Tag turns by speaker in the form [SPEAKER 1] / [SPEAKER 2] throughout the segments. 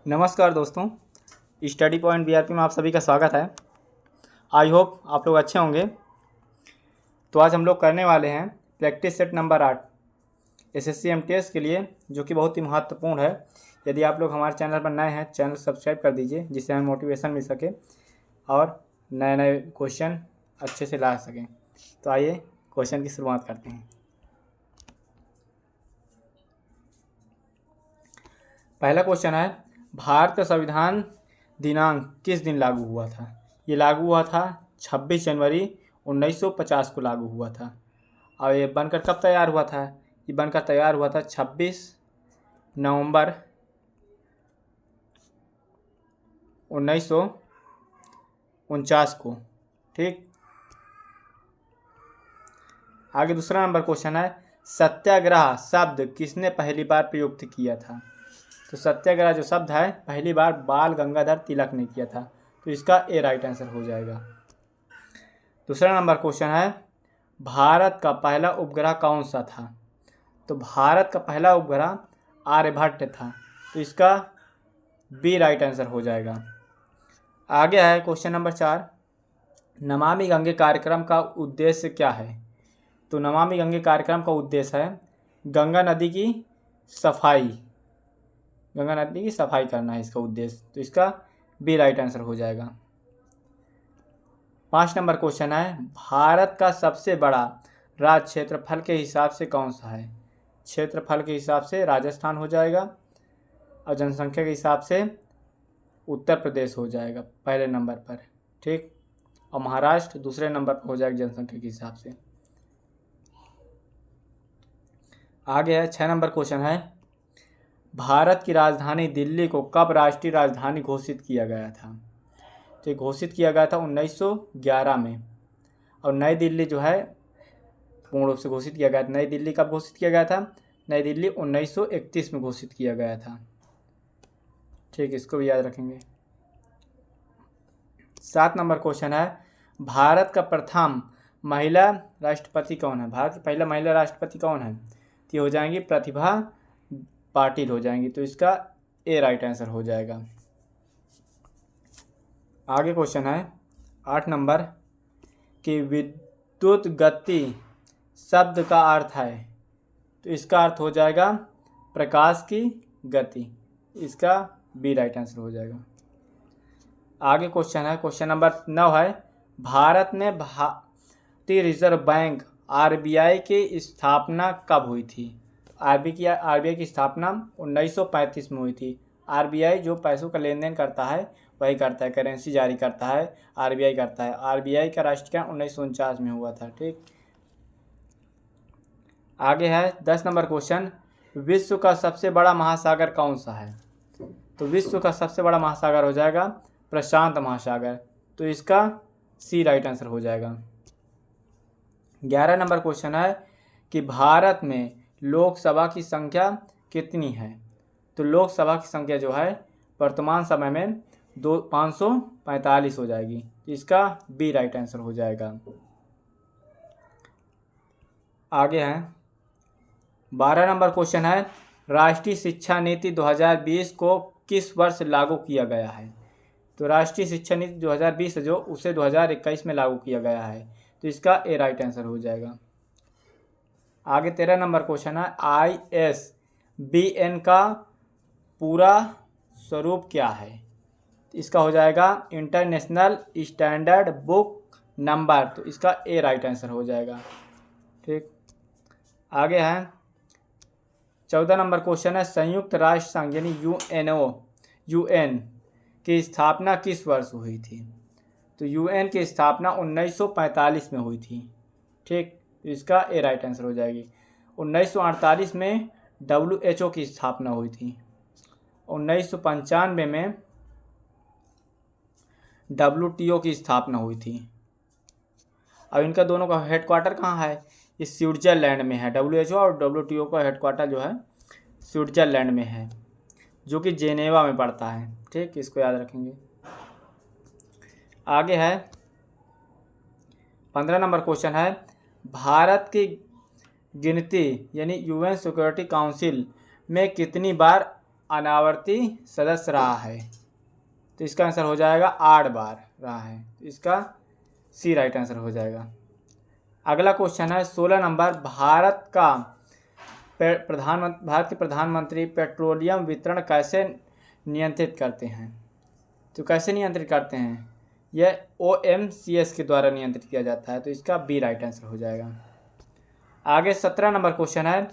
[SPEAKER 1] नमस्कार दोस्तों, study point BRP में आप सभी का स्वागत है। आई होप आप लोग अच्छे होंगे। तो आज हम लोग करने वाले हैं practice set number 8 SSC MTS के लिए, जो कि बहुत ही महत्वपूर्ण है। यदि आप लोग हमारे चैनल पर नए हैं, चैनल सब्सक्राइब कर दीजिए, जिससे हमें मोटिवेशन मिल सके और नए नए क्वेश्चन अच्छे से ला सकें। तो आइए क्वेश्चन की शुरुआत करते हैं। पहला क्वेश्चन है, भारत का संविधान दिनांक किस दिन लागू हुआ था? ये लागू हुआ था 26 जनवरी 1950 को लागू हुआ था। और ये बनकर कब तैयार हुआ था? ये बनकर तैयार हुआ था 26 नवंबर 1949 को। ठीक, आगे दूसरा नंबर क्वेश्चन है, सत्याग्रह शब्द किसने पहली बार प्रयुक्त किया था? तो सत्याग्रह जो शब्द है पहली बार बाल गंगाधर तिलक ने किया था। तो इसका ए राइट आंसर हो जाएगा। दूसरा नंबर क्वेश्चन है, भारत का पहला उपग्रह कौन सा था? तो भारत का पहला उपग्रह आर्यभट्ट था। तो इसका बी राइट आंसर हो जाएगा। आगे है क्वेश्चन नंबर 4, नमामि गंगे कार्यक्रम का उद्देश्य क्या है? तो नमामि गंगे कार्यक्रम का उद्देश्य है गंगा नदी की सफाई करना है इसका उद्देश्य। तो इसका बी राइट आंसर हो जाएगा। 5 नंबर क्वेश्चन है, भारत का सबसे बड़ा राज्य क्षेत्रफल के हिसाब से कौन सा है? क्षेत्रफल के हिसाब से राजस्थान हो जाएगा और जनसंख्या के हिसाब से उत्तर प्रदेश हो जाएगा पहले नंबर पर। ठीक, और महाराष्ट्र दूसरे नंबर पर हो जाएगा जनसंख्या के हिसाब से। आगे है 6 नंबर क्वेश्चन है, भारत की राजधानी दिल्ली को कब राष्ट्रीय राजधानी घोषित किया गया था? तो घोषित किया गया था 1911 में। और नई दिल्ली जो है पूर्ण रूप से घोषित किया गया था। नई दिल्ली कब घोषित किया गया था? नई दिल्ली 1931 में घोषित किया गया था। ठीक, इसको भी याद रखेंगे। 7 नंबर क्वेश्चन है, भारत का प्रथम महिला राष्ट्रपति कौन है? भारत की पहला महिला राष्ट्रपति कौन है? तो ये हो जाएंगी प्रतिभा पाटिल हो जाएंगी। तो इसका ए राइट आंसर हो जाएगा। आगे क्वेश्चन है 8 नंबर कि विद्युत गति शब्द का अर्थ है? तो इसका अर्थ हो जाएगा प्रकाश की गति। इसका बी राइट आंसर हो जाएगा। आगे क्वेश्चन है, क्वेश्चन नंबर 9 है, भारत में भारतीय रिजर्व बैंक आरबीआई की स्थापना कब हुई थी? आरबीआई की स्थापना 1935 में हुई थी। आरबीआई जो पैसों का लेन देन करता है वही करता है, करेंसी जारी करता है आरबीआई करता है। आरबीआई का राष्ट्रीयकरण 1949 में हुआ था। ठीक, आगे है 10 नंबर क्वेश्चन, विश्व का सबसे बड़ा महासागर कौन सा है? तो विश्व का सबसे बड़ा महासागर हो जाएगा प्रशांत महासागर। तो इसका सी राइट आंसर हो जाएगा। 11 नंबर क्वेश्चन है कि भारत में लोकसभा की संख्या कितनी है? तो लोकसभा की संख्या जो है वर्तमान समय में 545 हो जाएगी। इसका बी राइट आंसर हो जाएगा। आगे है 12 नंबर क्वेश्चन है, राष्ट्रीय शिक्षा नीति 2020 को किस वर्ष लागू किया गया है? तो राष्ट्रीय शिक्षा नीति 2020 जो उसे 2021 में लागू किया गया है। तो इसका ए राइट आंसर हो जाएगा। आगे 13 नंबर क्वेश्चन है, ISBN का पूरा स्वरूप क्या है? इसका हो जाएगा इंटरनेशनल स्टैंडर्ड बुक नंबर। तो इसका ए राइट आंसर हो जाएगा। ठीक, आगे है 14 नंबर क्वेश्चन है, संयुक्त राष्ट्र संघ यानी UN की स्थापना किस वर्ष हुई थी? तो UN की स्थापना 1945 में हुई थी। ठीक, इसका ए राइट आंसर हो जाएगी। 1948 में WHO की स्थापना हुई थी। 1995 में WTO की स्थापना हुई थी। अब इनका दोनों का हेडक्वार्टर कहाँ है? ये स्विट्जरलैंड में है। WHO और WTO का हेडक्वार्टर जो है स्विट्जरलैंड में है, जो कि जेनेवा में पड़ता है। ठीक, इसको याद रखेंगे। आगे है 15 नंबर क्वेश्चन है, भारत की गिनती यानी UN सिक्योरिटी काउंसिल में कितनी बार अनावर्ती सदस्य रहा है? तो इसका आंसर हो जाएगा 8 बार रहा है। तो इसका सी राइट आंसर हो जाएगा। अगला क्वेश्चन है 16 नंबर, भारत के प्रधानमंत्री पेट्रोलियम वितरण कैसे नियंत्रित करते हैं? तो कैसे नियंत्रित करते हैं? यह OMCS के द्वारा नियंत्रित किया जाता है। तो इसका बी राइट आंसर हो जाएगा। आगे 17 नंबर क्वेश्चन है,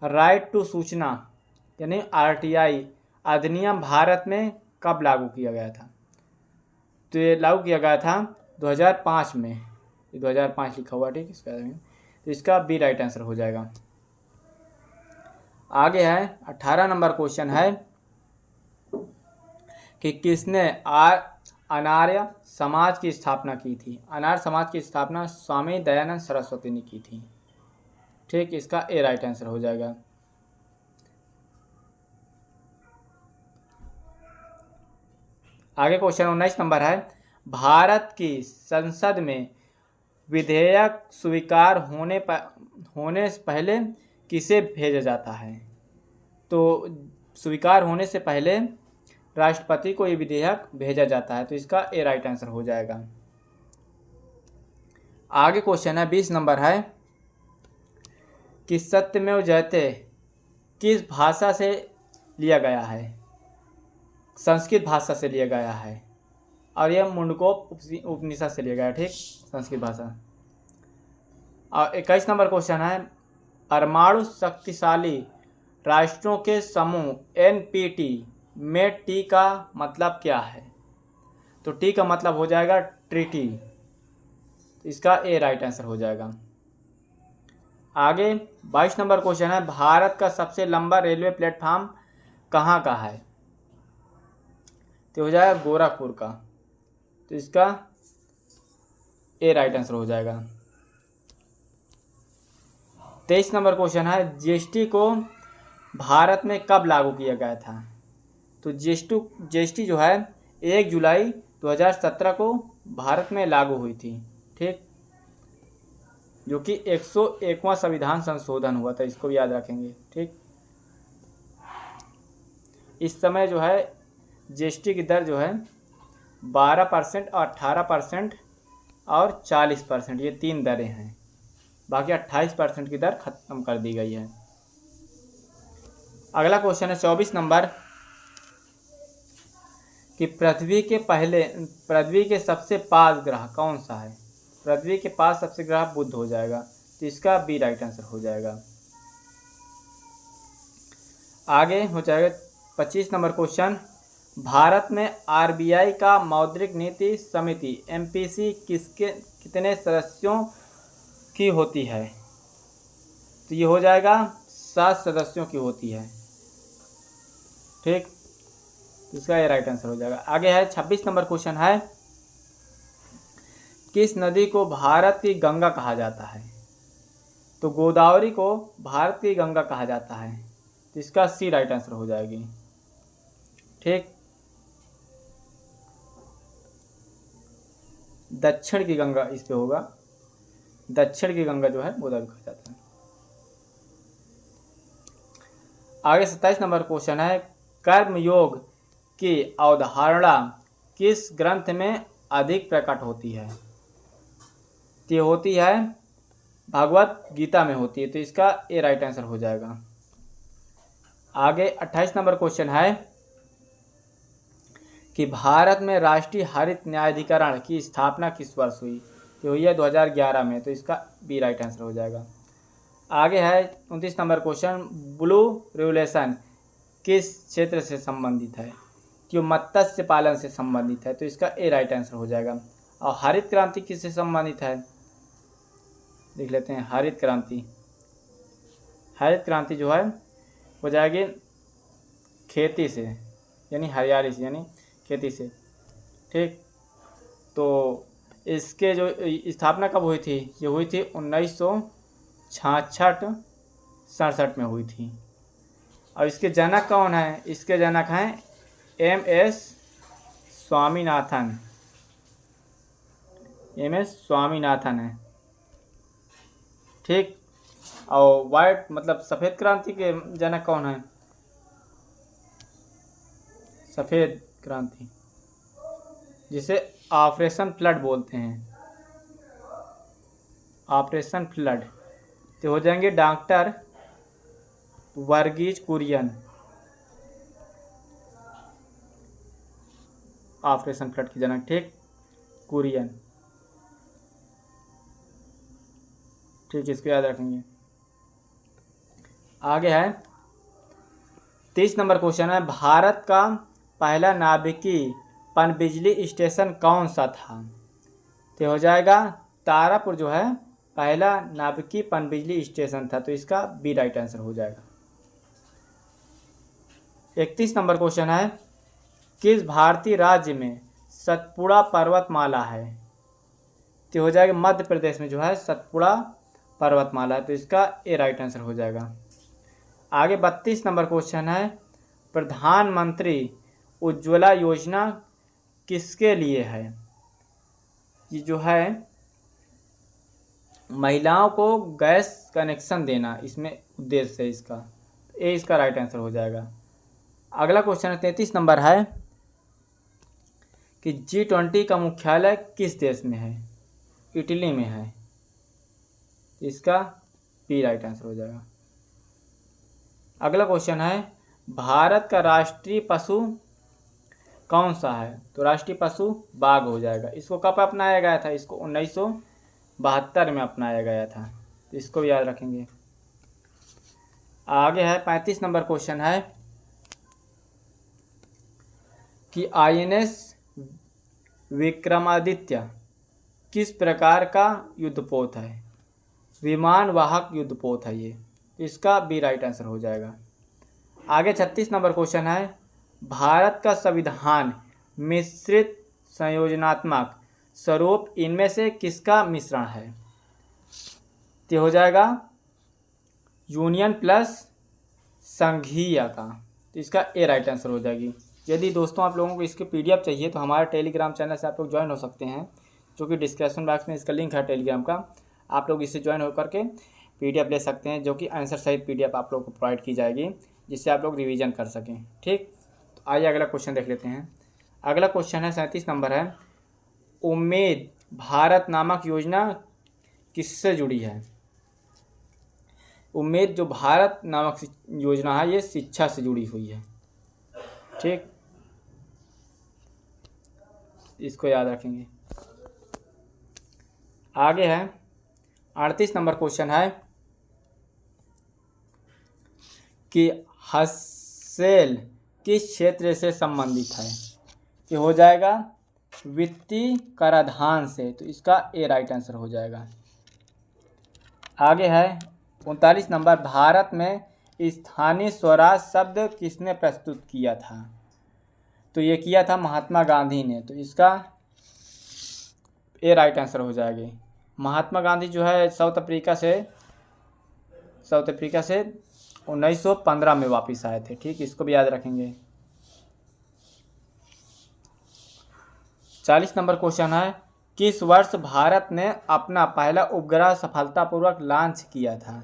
[SPEAKER 1] राइट टू सूचना यानी RTI अधिनियम भारत में कब लागू किया गया था? तो ये लागू किया गया था 2005 में। 2005 लिखा हुआ, ठीक है। तो इसका बी राइट आंसर हो जाएगा। आगे है 18 नंबर क्वेश्चन है कि किसने अनार्य समाज की स्थापना की थी? अनार्य समाज की स्थापना स्वामी दयानंद सरस्वती ने की थी। ठीक, इसका ए राइट आंसर हो जाएगा। आगे क्वेश्चन 19 नंबर है, भारत की संसद में विधेयक स्वीकार होने से पहले किसे भेजा जाता है? तो स्वीकार होने से पहले राष्ट्रपति को ये विधेयक भेजा जाता है। तो इसका ए राइट आंसर हो जाएगा। आगे क्वेश्चन है 20 नंबर है कि सत्यमेव जयते किस भाषा से लिया गया है? संस्कृत भाषा से लिया गया है और यह मुंडकोप उपनिषद से लिया गया है। ठीक, संस्कृत भाषा। और 21 नंबर क्वेश्चन है, परमाणु शक्तिशाली राष्ट्रों के समूह NPT में टी का मतलब क्या है? तो टी का मतलब हो जाएगा ट्रीटी। तो इसका ए राइट आंसर हो जाएगा। आगे 22 नंबर क्वेश्चन है, भारत का सबसे लंबा रेलवे प्लेटफॉर्म कहाँ का है? तो हो जाएगा गोरखपुर का। तो इसका ए राइट आंसर हो जाएगा। 23 नंबर क्वेश्चन है, GST को भारत में कब लागू किया गया था? तो GST जो है 1 जुलाई 2017 को भारत में लागू हुई थी। ठीक, जो कि 101वां संविधान संशोधन हुआ था, इसको भी याद रखेंगे। ठीक, इस समय जो है GST की दर जो है 12% और 18% और 40%, ये 3 दरें हैं। बाकी 28% की दर खत्म कर दी गई है। अगला क्वेश्चन है 24 नंबर कि पृथ्वी के सबसे पास ग्रह कौन सा है? पृथ्वी के पास सबसे ग्रह बुध हो जाएगा। तो इसका बी राइट आंसर हो जाएगा। आगे हो जाएगा 25 नंबर क्वेश्चन, भारत में RBI का मौद्रिक नीति समिति MPC कितने सदस्यों की होती है? तो ये हो जाएगा 7 सदस्यों की होती है। ठीक, इसका ये राइट आंसर हो जाएगा। आगे है 26 नंबर क्वेश्चन है, किस नदी को भारत की गंगा कहा जाता है? तो गोदावरी को भारत की गंगा कहा जाता है। तो इसका सी राइट आंसर हो जाएगी। ठीक, दक्षिण की गंगा इस पे होगा। दक्षिण की गंगा जो है गोदावरी कहा जाता है। आगे 27 नंबर क्वेश्चन है, कर्मयोग की अवधारणा किस ग्रंथ में अधिक प्रकट होती है? तो होती है भगवत गीता में होती है। तो इसका ए राइट आंसर हो जाएगा। आगे 28 नंबर क्वेश्चन है कि भारत में राष्ट्रीय हरित न्यायाधिकरण की स्थापना किस वर्ष हुई? तो हुई है 2011 में। तो इसका बी राइट आंसर हो जाएगा। आगे है 29 नंबर क्वेश्चन, ब्लू रेवोल्यूशन किस क्षेत्र से संबंधित है? कि मत्स्य पालन से संबंधित है। तो इसका ए राइट आंसर हो जाएगा। और हरित क्रांति किससे संबंधित है? देख लेते हैं। हरित क्रांति जो है हो जाएगी खेती से, यानी हरियाली से, यानी खेती से। ठीक, तो इसके जो स्थापना कब हुई थी? ये हुई थी 1966 में हुई थी। और इसके जनक कौन है? इसके जनक हैं MS स्वामीनाथन है। ठीक, और वाइट मतलब सफ़ेद क्रांति के जनक कौन है? सफ़ेद क्रांति, जिसे ऑपरेशन फ्लड बोलते हैं, ऑपरेशन फ्लड। तो हो जाएंगे doctor Verghese Kurien, operation flood की जनक, ठीक, कुरियन, ठीक, इसको याद रखेंगे। आगे है 30 नंबर क्वेश्चन है, भारत का पहला नाभिकीय पनबिजली स्टेशन कौन सा था? तो हो जाएगा तारापुर जो है पहला नाभिकीय पनबिजली स्टेशन था, तो इसका बी राइट आंसर हो जाएगा। 31 नंबर क्वेश्चन है, किस भारतीय राज्य में सतपुड़ा पर्वतमाला है? तो हो जाएगा मध्य प्रदेश में जो है सतपुड़ा पर्वतमाला है, तो इसका ए राइट आंसर हो जाएगा। आगे 32 नंबर क्वेश्चन है, प्रधानमंत्री उज्ज्वला योजना किसके लिए है? ये जो है महिलाओं को गैस कनेक्शन देना, इसमें उद्देश्य है इसका, ए इसका राइट आंसर हो जाएगा। अगला क्वेश्चन है 33 नंबर है कि G20 का मुख्यालय किस देश में है? इटली में है, इसका बी राइट आंसर हो जाएगा। अगला क्वेश्चन है, भारत का राष्ट्रीय पशु कौन सा है? तो राष्ट्रीय पशु बाघ हो जाएगा। इसको कब अपनाया गया था? इसको 1972 में अपनाया गया था, तो इसको याद रखेंगे। आगे है 35 नंबर क्वेश्चन है कि INS विक्रमादित्य किस प्रकार का युद्धपोत है? विमान वाहक युद्धपोत है ये, इसका बी राइट आंसर हो जाएगा। आगे 36 नंबर क्वेश्चन है, भारत का संविधान मिश्रित संयोजनात्मक स्वरूप इनमें से किसका मिश्रण है? तो हो जाएगा यूनियन प्लस संघीय का, तो इसका ए राइट आंसर हो जाएगी। यदि दोस्तों आप लोगों को इसके PDF चाहिए तो हमारे टेलीग्राम चैनल से आप लोग ज्वाइन हो सकते हैं, जो कि डिस्क्रिप्शन बॉक्स में इसका लिंक है टेलीग्राम का। आप लोग इससे ज्वाइन होकर के PDF ले सकते हैं, जो कि आंसर सहित PDF आप लोग को प्रोवाइड की जाएगी, जिससे आप लोग रिवीजन कर सकें, ठीक। तो आइए अगला क्वेश्चन देख लेते हैं। अगला क्वेश्चन है 37 नंबर है, उम्मीद भारत नामक योजना किससे जुड़ी है? उम्मीद जो भारत नामक योजना है ये शिक्षा से जुड़ी हुई है, ठीक, इसको याद रखेंगे। आगे है 38 नंबर क्वेश्चन है कि हसेल किस क्षेत्र से संबंधित है? कि हो जाएगा वित्तीय कराधान से, तो इसका ए राइट आंसर हो जाएगा। आगे है 39 नंबर, भारत में स्थानीय स्वराज शब्द किसने प्रस्तुत किया था? तो ये किया था महात्मा गांधी ने, तो इसका ए राइट आंसर हो जाएगी। महात्मा गांधी जो है साउथ अफ्रीका से 1915 में वापस आए थे, ठीक, इसको भी याद रखेंगे। 40 नंबर क्वेश्चन है, किस वर्ष भारत ने अपना पहला उपग्रह सफलतापूर्वक लॉन्च किया था?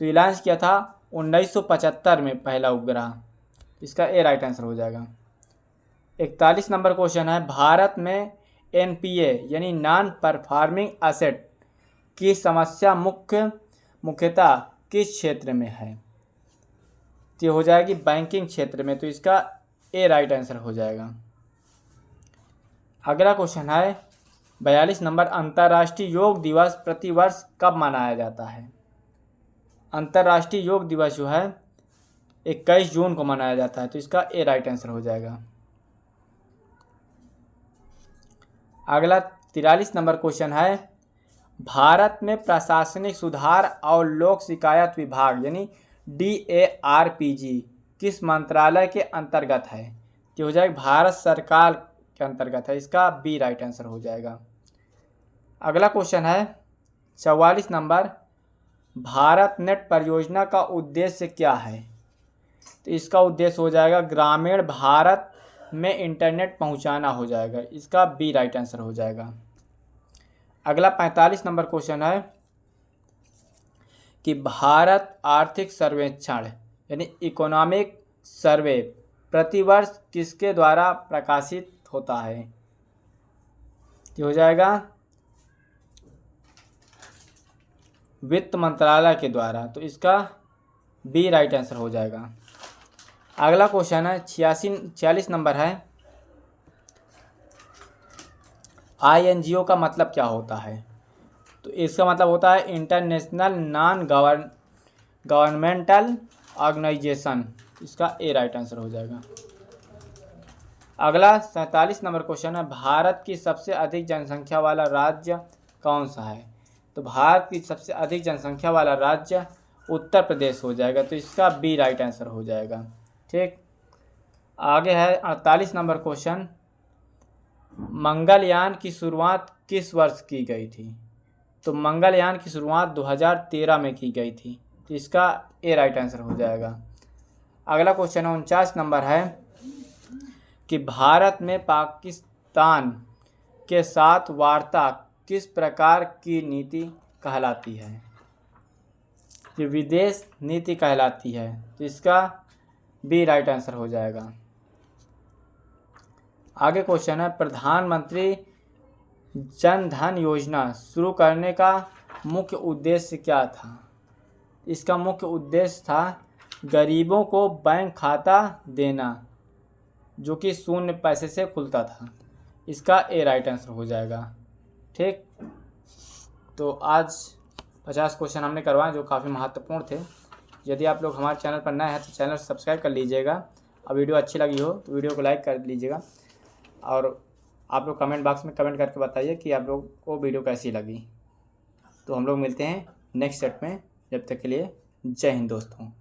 [SPEAKER 1] तो ये लॉन्च किया था 1975 में पहला उपग्रह, इसका ए राइट आंसर हो जाएगा। 41 नंबर क्वेश्चन है, भारत में NPA यानी नॉन परफॉर्मिंग एसेट की समस्या मुख्यतः किस क्षेत्र में है? तो हो जाएगी बैंकिंग क्षेत्र में, तो इसका ए राइट आंसर हो जाएगा। अगला क्वेश्चन है 42 नंबर, अंतर्राष्ट्रीय योग दिवस प्रतिवर्ष कब मनाया जाता है? अंतर्राष्ट्रीय योग दिवस जो है 21 जून को मनाया जाता है, तो इसका ए राइट आंसर हो जाएगा। अगला 43 नंबर क्वेश्चन है, भारत में प्रशासनिक सुधार और लोक शिकायत विभाग यानी DARPG किस मंत्रालय के अंतर्गत है? तो हो जाएगा भारत सरकार के अंतर्गत है, इसका बी राइट आंसर हो जाएगा। अगला क्वेश्चन है 44 नंबर, भारत नेट परियोजना का उद्देश्य क्या है? तो इसका उद्देश्य हो जाएगा ग्रामीण भारत में इंटरनेट पहुंचाना हो जाएगा, इसका बी राइट आंसर हो जाएगा। अगला 45 नंबर क्वेश्चन है कि भारत आर्थिक सर्वेक्षण यानी इकोनॉमिक सर्वे प्रतिवर्ष किसके द्वारा प्रकाशित होता है? ये हो जाएगा वित्त मंत्रालय के द्वारा, तो इसका बी राइट आंसर हो जाएगा। अगला क्वेश्चन है 46 नंबर है, INGO का मतलब क्या होता है? तो इसका मतलब होता है इंटरनेशनल नॉन गवर्नमेंटल ऑर्गेनाइजेशन, इसका ए राइट आंसर हो जाएगा। अगला 47 नंबर क्वेश्चन है, भारत की सबसे अधिक जनसंख्या वाला राज्य कौन सा है? तो भारत की सबसे अधिक जनसंख्या वाला राज्य उत्तर प्रदेश हो जाएगा, तो इसका बी राइट आंसर हो जाएगा। ठीक, आगे है 48 नंबर क्वेश्चन, मंगलयान की शुरुआत किस वर्ष की गई थी? तो मंगलयान की शुरुआत 2013 में की गई थी, तो इसका ए राइट आंसर हो जाएगा। अगला क्वेश्चन 49 नंबर है कि भारत में पाकिस्तान के साथ वार्ता किस प्रकार की नीति कहलाती है? ये विदेश नीति कहलाती है, तो इसका बी राइट आंसर हो जाएगा। आगे क्वेश्चन है, प्रधानमंत्री जन धन योजना शुरू करने का मुख्य उद्देश्य क्या था? इसका मुख्य उद्देश्य था गरीबों को बैंक खाता देना, जो कि शून्य पैसे से खुलता था, इसका ए राइट आंसर हो जाएगा। ठीक, तो आज 50 क्वेश्चन हमने करवाए जो काफ़ी महत्वपूर्ण थे। यदि आप लोग हमारे चैनल पर नए हैं तो चैनल सब्सक्राइब कर लीजिएगा, और वीडियो अच्छी लगी हो तो वीडियो को लाइक कर लीजिएगा, और आप लोग कमेंट बॉक्स में कमेंट करके बताइए कि आप लोग को वीडियो कैसी लगी। तो हम लोग मिलते हैं नेक्स्ट सेट में, जब तक के लिए जय हिंद दोस्तों।